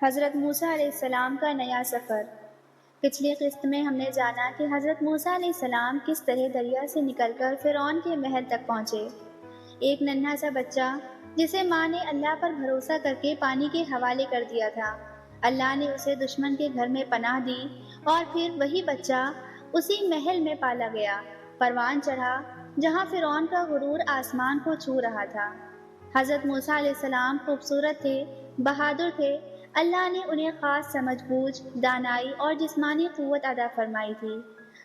حضرت موسیٰ علیہ السلام کا نیا سفر۔ پچھلی قسط میں ہم نے جانا کہ حضرت موسیٰ علیہ السلام کس طرح دریا سے نکل کر فرعون کے محل تک پہنچے۔ ایک ننھا سا بچہ جسے ماں نے اللہ پر بھروسہ کر کے پانی کے حوالے کر دیا تھا، اللہ نے اسے دشمن کے گھر میں پناہ دی اور پھر وہی بچہ اسی محل میں پالا گیا، پروان چڑھا جہاں فرعون کا غرور آسمان کو چھو رہا تھا۔ حضرت موسیٰ علیہ السلام خوبصورت تھے، بہادر تھے، اللہ نے انہیں خاص سمجھ بوجھ، دانائی اور جسمانی قوت عطا فرمائی تھی۔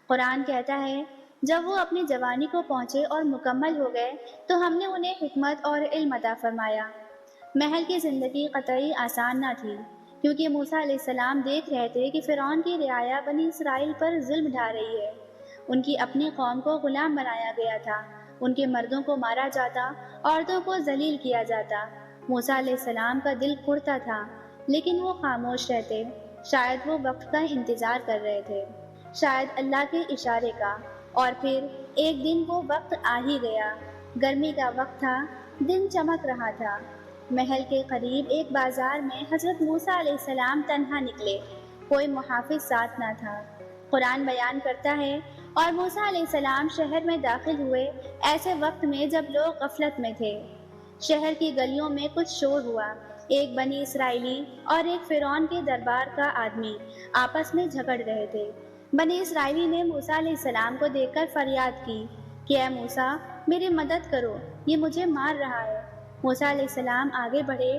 قرآن کہتا ہے، جب وہ اپنی جوانی کو پہنچے اور مکمل ہو گئے تو ہم نے انہیں حکمت اور علم عطا فرمایا۔ محل کی زندگی قطعی آسان نہ تھی، کیونکہ موسیٰ علیہ السلام دیکھ رہے تھے کہ فرعون کی رعایا بنی اسرائیل پر ظلم ڈھا رہی ہے۔ ان کی اپنی قوم کو غلام بنایا گیا تھا، ان کے مردوں کو مارا جاتا، عورتوں کو ذلیل کیا جاتا۔ موسیٰ علیہ السلام کا دل کھڑتا تھا، لیکن وہ خاموش رہتے۔ شاید وہ وقت کا انتظار کر رہے تھے، شاید اللہ کے اشارے کا۔ اور پھر ایک دن وہ وقت آ ہی گیا۔ گرمی کا وقت تھا، دن چمک رہا تھا۔ محل کے قریب ایک بازار میں حضرت موسیٰ علیہ السلام تنہا نکلے، کوئی محافظ ساتھ نہ تھا۔ قرآن بیان کرتا ہے، اور موسیٰ علیہ السلام شہر میں داخل ہوئے ایسے وقت میں جب لوگ غفلت میں تھے۔ شہر کی گلیوں میں کچھ شور ہوا۔ ایک بنی اسرائیلی اور ایک فرعون کے دربار کا آدمی آپس میں جھگڑ رہے تھے۔ بنی اسرائیلی نے موسیٰ علیہ السلام کو دیکھ کر فریاد کی کہ اے موسیٰ، میری مدد کرو، یہ مجھے مار رہا ہے۔ موسیٰ علیہ السلام آگے بڑھے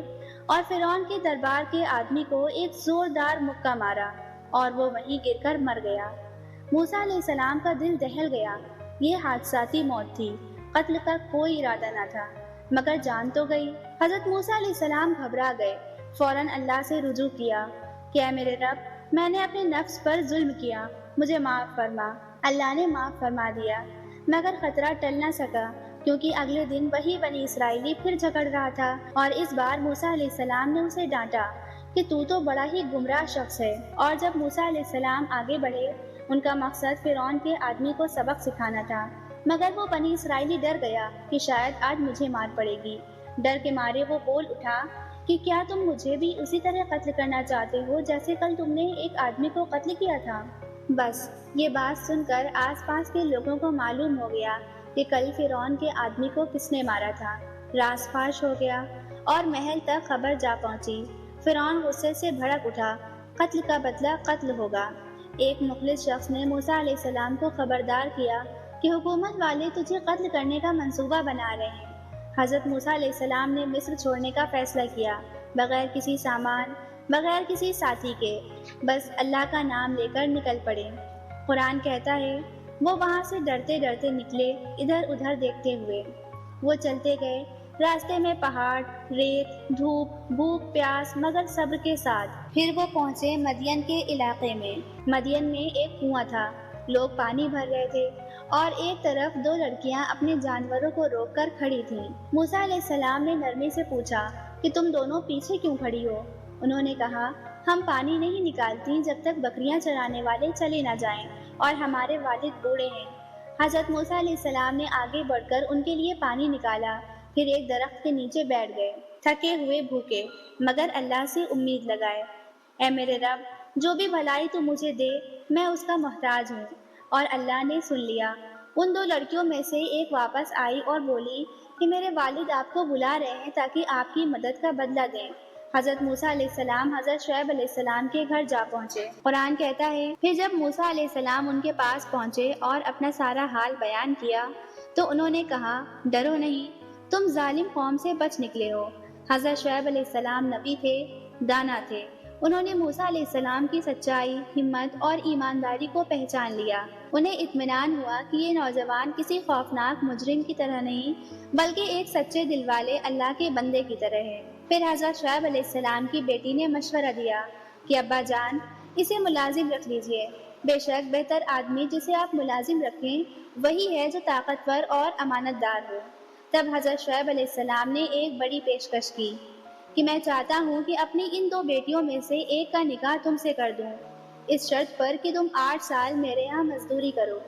اور فرعون کے دربار کے آدمی کو ایک زوردار مکہ مارا اور وہ وہیں گر کر مر گیا۔ موسیٰ علیہ السلام کا دل دہل گیا۔ یہ حادثاتی موت تھی، قتل کا کوئی ارادہ نہ تھا، مگر جان تو گئی۔ حضرت موسیٰ علیہ السلام گھبرا گئے، فوراً اللہ سے رجوع کیا کہ اے میرے رب، میں نے اپنے نفس پر ظلم کیا، مجھے معاف فرما۔ اللہ نے معاف فرما دیا، مگر خطرہ ٹل نہ سکا، کیونکہ اگلے دن وہی بنی اسرائیلی پھر جھگڑ رہا تھا، اور اس بار موسیٰ علیہ السلام نے اسے ڈانٹا کہ تو بڑا ہی گمراہ شخص ہے۔ اور جب موسیٰ علیہ السلام آگے بڑھے، ان کا مقصد فرعون کے آدمی کو سبق سکھانا تھا، مگر وہ بنی اسرائیلی ڈر گیا کہ شاید آج مجھے مار پڑے گی۔ ڈر کے مارے وہ بول اٹھا کہ کیا تم مجھے بھی اسی طرح قتل کرنا چاہتے ہو جیسے کل تم نے ایک آدمی کو قتل کیا تھا؟ بس یہ بات سن کر آس پاس کے لوگوں کو معلوم ہو گیا کہ کل فرعون کے آدمی کو کس نے مارا تھا۔ راز فاش ہو گیا اور محل تک خبر جا پہنچی۔ فرعون غصے سے بھڑک اٹھا، قتل کا بدلہ قتل ہوگا۔ ایک مخلص شخص نے موسیٰ علیہ السلام کو خبردار کیا کہ حکومت والے تجھے قتل کرنے کا منصوبہ بنا رہے ہیں۔ حضرت موسیٰ علیہ السلام نے مصر چھوڑنے کا فیصلہ کیا، بغیر کسی سامان، بغیر کسی ساتھی کے، بس اللہ کا نام لے کر نکل پڑے۔ قرآن کہتا ہے، وہ وہاں سے ڈرتے ڈرتے نکلے، ادھر ادھر دیکھتے ہوئے۔ وہ چلتے گئے، راستے میں پہاڑ، ریت، دھوپ، بھوک، پیاس، مگر صبر کے ساتھ۔ پھر وہ پہنچے مدین کے علاقے میں۔ مدین میں ایک کنواں تھا، لوگ پانی بھر رہے تھے، اور ایک طرف دو لڑکیاں اپنے جانوروں کو روک کر کھڑی تھیں۔ موسیٰ علیہ السلام نے نرمی سے پوچھا کہ تم دونوں پیچھے کیوں کھڑی ہو؟ انہوں نے کہا، ہم پانی نہیں نکالتی جب تک بکریاں چرانے والے چلے نہ جائیں، اور ہمارے والد بوڑھے ہیں۔ حضرت موسیٰ علیہ السلام نے آگے بڑھ کر ان کے لیے پانی نکالا، پھر ایک درخت کے نیچے بیٹھ گئے، تھکے ہوئے، بھوکے، مگر اللہ سے امید لگائے۔ اے میرے رب، جو بھی بھلائی تو مجھے دے، میں اس کا محتاج ہوں۔ اور اللہ نے سن لیا۔ ان دو لڑکیوں میں سے ایک واپس آئی اور بولی کہ میرے والد آپ کو بلا رہے ہیں تاکہ آپ کی مدد کا بدلہ دیں۔ حضرت موسیٰ علیہ السلام حضرت شعیب علیہ السلام کے گھر جا پہنچے۔ قرآن کہتا ہے، پھر جب موسیٰ علیہ السلام ان کے پاس پہنچے اور اپنا سارا حال بیان کیا تو انہوں نے کہا، ڈرو نہیں، تم ظالم قوم سے بچ نکلے ہو۔ حضرت شعیب علیہ السلام نبی تھے، دانا تھے۔ انہوں نے موسیٰ علیہ السلام کی سچائی، ہمت اور ایمانداری کو پہچان لیا۔ انہیں اطمینان ہوا کہ یہ نوجوان کسی خوفناک مجرم کی طرح نہیں، بلکہ ایک سچے دل والے اللہ کے بندے کی طرح ہے۔ پھر حضرت شعیب علیہ السلام کی بیٹی نے مشورہ دیا کہ ابا جان، اسے ملازم رکھ لیجئے۔ بے شک بہتر آدمی جسے آپ ملازم رکھیں وہی ہے جو طاقتور اور امانت دار ہو۔ تب حضرت شعیب علیہ السلام نے ایک بڑی پیشکش کی کہ میں چاہتا ہوں کہ اپنی ان دو بیٹیوں میں سے ایک کا نکاح تم سے کر دوں، اس شرط پر کہ تم 8 سال میرے یہاں مزدوری کرو،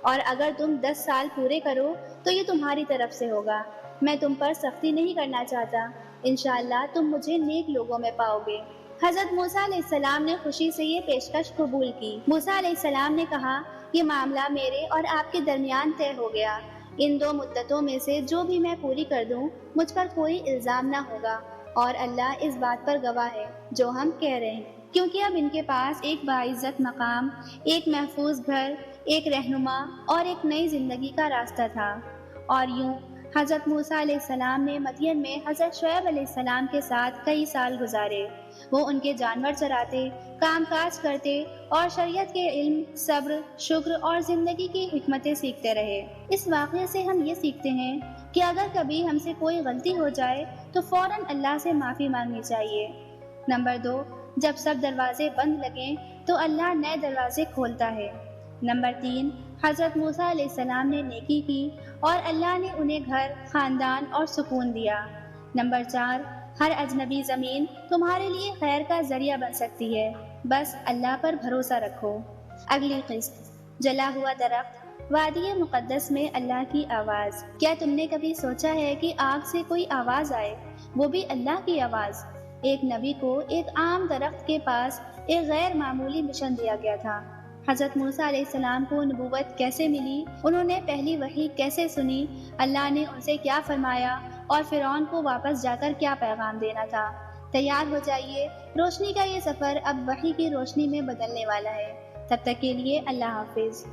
اور اگر تم 10 سال پورے کرو تو یہ تمہاری طرف سے ہوگا۔ میں تم پر سختی نہیں کرنا چاہتا، انشاءاللہ تم مجھے نیک لوگوں میں پاؤ گے۔ حضرت موسیٰ علیہ السلام نے خوشی سے یہ پیشکش قبول کی۔ موسیٰ علیہ السلام نے کہا، یہ معاملہ میرے اور آپ کے درمیان طے ہو گیا۔ ان 2 مدتوں میں سے جو بھی میں پوری کر دوں مجھ پر کوئی الزام نہ ہوگا، اور اللہ اس بات پر گواہ ہے جو ہم کہہ رہے ہیں، کیونکہ اب ان کے پاس ایک باعزت مقام، ایک محفوظ گھر، ایک رہنما اور ایک نئی زندگی کا راستہ تھا۔ اور یوں حضرت موسیٰ علیہ السلام نے مدین میں حضرت شعیب علیہ السلام کے ساتھ کئی سال گزارے۔ وہ ان کے جانور چراتے، کام کاج کرتے اور شریعت کے علم، صبر، شکر اور زندگی کی حکمتیں سیکھتے رہے۔ اس واقعے سے ہم یہ سیکھتے ہیں کہ اگر کبھی ہم سے کوئی غلطی ہو جائے تو فوراً اللہ سے معافی مانگنی چاہیے۔ نمبر 2، جب سب دروازے بند لگیں تو اللہ نئے دروازے کھولتا ہے۔ نمبر 3، حضرت موسیٰ علیہ السلام نے نیکی کی اور اللہ نے انہیں گھر، خاندان اور سکون دیا۔ نمبر 4، ہر اجنبی زمین تمہارے لیے خیر کا ذریعہ بن سکتی ہے، بس اللہ پر بھروسہ رکھو۔ اگلی قسط، جلا ہوا درخت۔ وادی مقدس میں اللہ کی آواز۔ کیا تم نے کبھی سوچا ہے کہ آگ سے کوئی آواز آئے، وہ بھی اللہ کی آواز؟ ایک نبی کو ایک عام درخت کے پاس ایک غیر معمولی مشن دیا گیا تھا۔ حضرت موسیٰ علیہ السلام کو نبوت کیسے ملی، انہوں نے پہلی وحی کیسے سنی، اللہ نے ان سے کیا فرمایا اور فرعون کو واپس جا کر کیا پیغام دینا تھا۔ تیار ہو جائیے، روشنی کا یہ سفر اب وحی کی روشنی میں بدلنے والا ہے۔ تب تک کے لیے اللہ حافظ۔